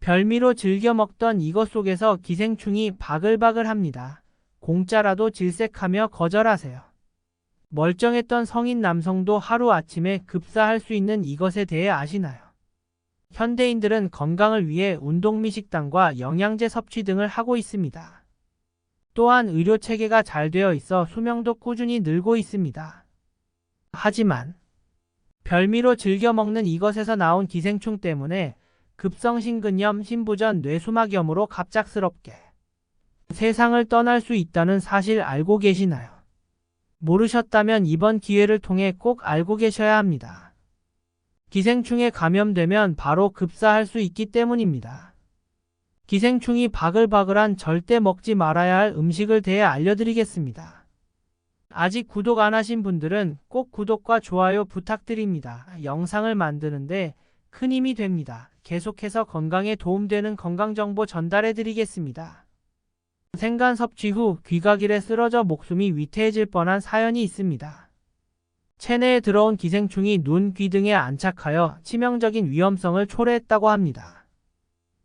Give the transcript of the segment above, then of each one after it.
별미로 즐겨 먹던 이것 속에서 기생충이 바글바글합니다. 공짜라도 질색하며 거절하세요. 멀쩡했던 성인 남성도 하루아침에 급사할 수 있는 이것에 대해 아시나요? 현대인들은 건강을 위해 운동 및 식단과 영양제 섭취 등을 하고 있습니다. 또한 의료 체계가 잘 되어 있어 수명도 꾸준히 늘고 있습니다. 하지만 별미로 즐겨 먹는 이것에서 나온 기생충 때문에 급성심근염, 신부전, 뇌수막염으로 갑작스럽게 세상을 떠날 수 있다는 사실 알고 계시나요? 모르셨다면 이번 기회를 통해 꼭 알고 계셔야 합니다. 기생충에 감염되면 바로 급사할 수 있기 때문입니다. 기생충이 바글바글한 절대 먹지 말아야 할 음식을 대해 알려드리겠습니다. 아직 구독 안 하신 분들은 꼭 구독과 좋아요 부탁드립니다. 영상을 만드는데 큰 힘이 됩니다. 계속해서 건강에 도움되는 건강정보 전달해드리겠습니다. 생간 섭취 후 귀가길에 쓰러져 목숨이 위태해질 뻔한 사연이 있습니다. 체내에 들어온 기생충이 눈, 귀 등에 안착하여 치명적인 위험성을 초래했다고 합니다.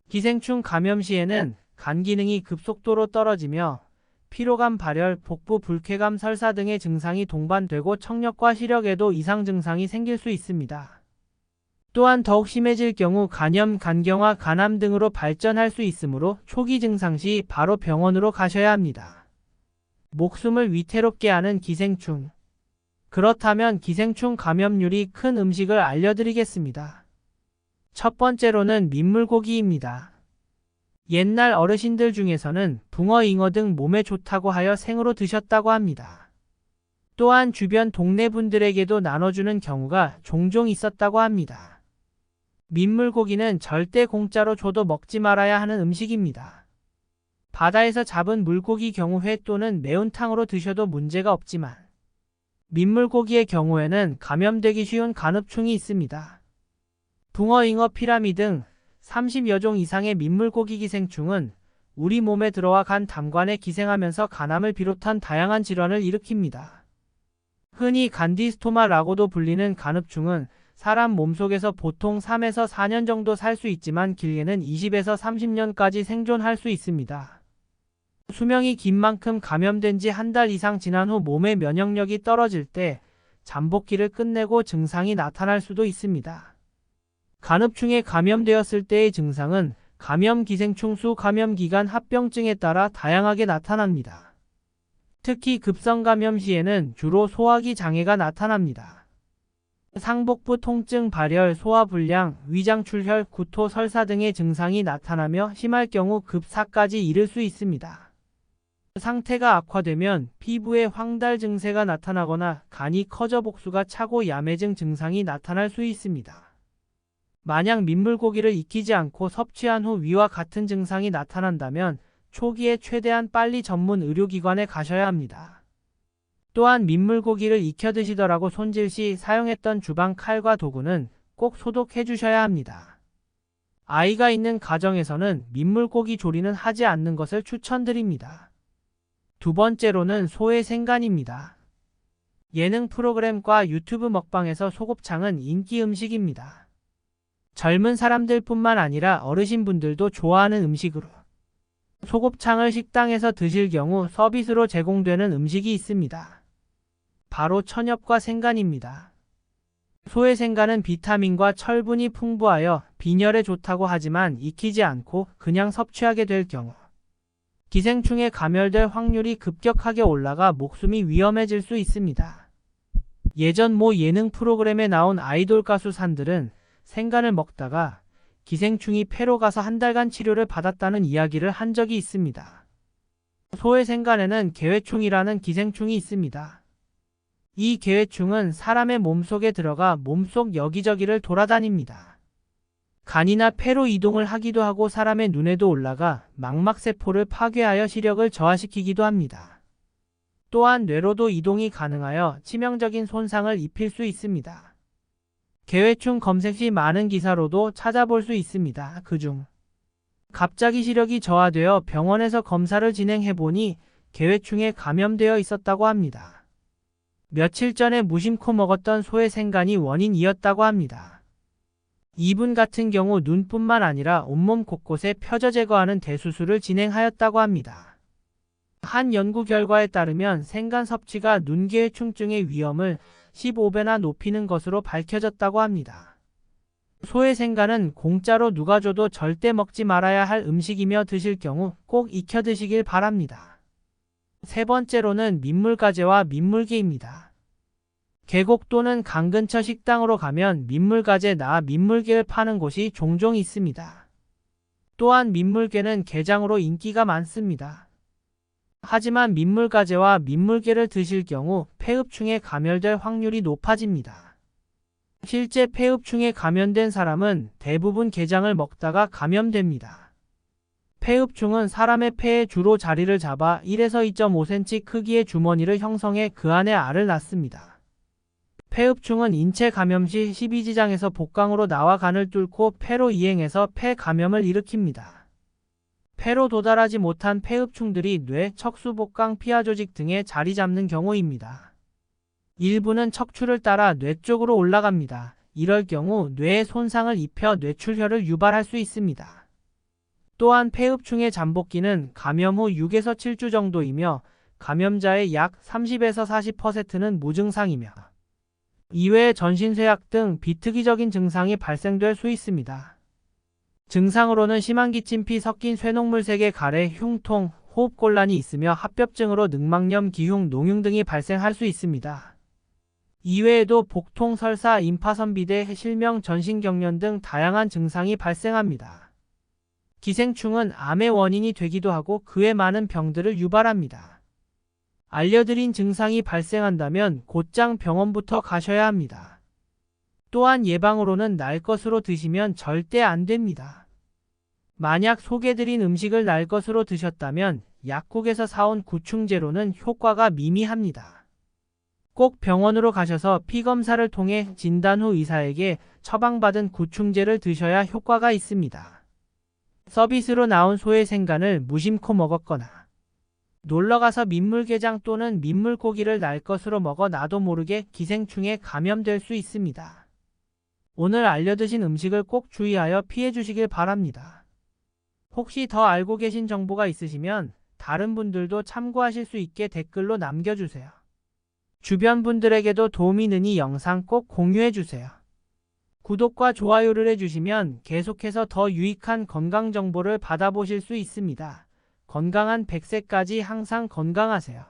기생충 감염 시에는 간 기능이 급속도로 떨어지며 피로감, 발열, 복부 불쾌감, 설사 등의 증상이 동반되고 청력과 시력에도 이상 증상이 생길 수 있습니다. 또한 더욱 심해질 경우 간염, 간경화, 간암 등으로 발전할 수 있으므로 초기 증상 시 바로 병원으로 가셔야 합니다. 목숨을 위태롭게 하는 기생충. 그렇다면 기생충 감염률이 큰 음식을 알려드리겠습니다. 첫 번째로는 민물고기입니다. 옛날 어르신들 중에서는 붕어, 잉어 등 몸에 좋다고 하여 생으로 드셨다고 합니다. 또한 주변 동네 분들에게도 나눠주는 경우가 종종 있었다고 합니다. 민물고기는 절대 공짜로 줘도 먹지 말아야 하는 음식입니다. 바다에서 잡은 물고기 경우 회 또는 매운탕으로 드셔도 문제가 없지만 민물고기의 경우에는 감염되기 쉬운 간흡충이 있습니다. 붕어, 잉어, 피라미 등 30여 종 이상의 민물고기 기생충은 우리 몸에 들어와 간 담관에 기생하면서 간암을 비롯한 다양한 질환을 일으킵니다. 흔히 간디스토마라고도 불리는 간흡충은 사람 몸속에서 보통 3에서 4년 정도 살 수 있지만 길게는 20에서 30년까지 생존할 수 있습니다. 수명이 긴 만큼 감염된 지 한 달 이상 지난 후 몸의 면역력이 떨어질 때 잠복기를 끝내고 증상이 나타날 수도 있습니다. 간흡충에 감염되었을 때의 증상은 감염 기생충 수 감염 기간 합병증에 따라 다양하게 나타납니다. 특히 급성 감염 시에는 주로 소화기 장애가 나타납니다. 상복부 통증, 발열, 소화불량, 위장출혈, 구토, 설사 등의 증상이 나타나며 심할 경우 급사까지 이를 수 있습니다. 상태가 악화되면 피부에 황달 증세가 나타나거나 간이 커져 복수가 차고 야매증 증상이 나타날 수 있습니다. 만약 민물고기를 익히지 않고 섭취한 후 위와 같은 증상이 나타난다면 초기에 최대한 빨리 전문 의료기관에 가셔야 합니다. 또한 민물고기를 익혀 드시더라도 손질 시 사용했던 주방 칼과 도구는 꼭 소독해 주셔야 합니다. 아이가 있는 가정에서는 민물고기 조리는 하지 않는 것을 추천드립니다. 두 번째로는 소의 생간입니다. 예능 프로그램과 유튜브 먹방에서 소곱창은 인기 음식입니다. 젊은 사람들뿐만 아니라 어르신분들도 좋아하는 음식으로 소곱창을 식당에서 드실 경우 서비스로 제공되는 음식이 있습니다. 바로 천엽과 생간입니다. 소의 생간은 비타민과 철분이 풍부하여 빈혈에 좋다고 하지만 익히지 않고 그냥 섭취하게 될 경우 기생충에 감염될 확률이 급격하게 올라가 목숨이 위험해질 수 있습니다. 예전 모 예능 프로그램에 나온 아이돌 가수 산들은 생간을 먹다가 기생충이 폐로 가서 한 달간 치료를 받았다는 이야기를 한 적이 있습니다. 소의 생간에는 개회충이라는 기생충이 있습니다. 이 개회충은 사람의 몸속에 들어가 몸속 여기저기를 돌아다닙니다. 간이나 폐로 이동을 하기도 하고 사람의 눈에도 올라가 망막세포를 파괴하여 시력을 저하시키기도 합니다. 또한 뇌로도 이동이 가능하여 치명적인 손상을 입힐 수 있습니다. 개회충 검색 시 많은 기사로도 찾아볼 수 있습니다. 그중 갑자기 시력이 저하되어 병원에서 검사를 진행해보니 개회충에 감염되어 있었다고 합니다. 며칠 전에 무심코 먹었던 소의 생간이 원인이었다고 합니다. 이분 같은 경우 눈뿐만 아니라 온몸 곳곳에 펴져 제거하는 대수술을 진행하였다고 합니다. 한 연구 결과에 따르면 생간 섭취가 눈괴해충증의 위험을 15배나 높이는 것으로 밝혀졌다고 합니다. 소의 생간은 공짜로 누가 줘도 절대 먹지 말아야 할 음식이며 드실 경우 꼭 익혀 드시길 바랍니다. 세 번째로는 민물가재와 민물개입니다. 계곡 또는 강 근처 식당으로 가면 민물가재나 민물개를 파는 곳이 종종 있습니다. 또한 민물개는 게장으로 인기가 많습니다. 하지만 민물가재와 민물개를 드실 경우 폐흡충에 감염될 확률이 높아집니다. 실제 폐흡충에 감염된 사람은 대부분 게장을 먹다가 감염됩니다. 폐흡충은 사람의 폐에 주로 자리를 잡아 1에서 2.5cm 크기의 주머니를 형성해 그 안에 알을 낳습니다. 폐흡충은 인체 감염 시 십이지장에서 복강으로 나와 간을 뚫고 폐로 이행해서 폐 감염을 일으킵니다. 폐로 도달하지 못한 폐흡충들이 뇌, 척수, 복강, 피하 조직 등에 자리 잡는 경우입니다. 일부는 척추를 따라 뇌 쪽으로 올라갑니다. 이럴 경우 뇌에 손상을 입혀 뇌출혈을 유발할 수 있습니다. 또한 폐흡충의 잠복기는 감염 후 6에서 7주 정도이며 감염자의 약 30에서 40%는 무증상이며 이외에 전신쇠약 등 비특이적인 증상이 발생될 수 있습니다. 증상으로는 심한 기침피 섞인 쇠녹물색의 가래, 흉통, 호흡곤란이 있으며 합병증으로 늑막염, 기흉, 농흉 등이 발생할 수 있습니다. 이외에도 복통, 설사, 임파선비대, 실명, 전신경련 등 다양한 증상이 발생합니다. 기생충은 암의 원인이 되기도 하고 그 외 많은 병들을 유발합니다. 알려드린 증상이 발생한다면 곧장 병원부터 가셔야 합니다. 또한 예방으로는 날 것으로 드시면 절대 안 됩니다. 만약 소개드린 음식을 날 것으로 드셨다면 약국에서 사온 구충제로는 효과가 미미합니다. 꼭 병원으로 가셔서 피검사를 통해 진단 후 의사에게 처방받은 구충제를 드셔야 효과가 있습니다. 서비스로 나온 소의 생간을 무심코 먹었거나 놀러가서 민물게장 또는 민물고기를 날 것으로 먹어 나도 모르게 기생충에 감염될 수 있습니다. 오늘 알려드신 음식을 꼭 주의하여 피해 주시길 바랍니다. 혹시 더 알고 계신 정보가 있으시면 다른 분들도 참고하실 수 있게 댓글로 남겨주세요. 주변 분들에게도 도움이 되니 영상 꼭 공유해주세요. 구독과 좋아요를 해주시면 계속해서 더 유익한 건강 정보를 받아보실 수 있습니다. 건강한 100세까지 항상 건강하세요.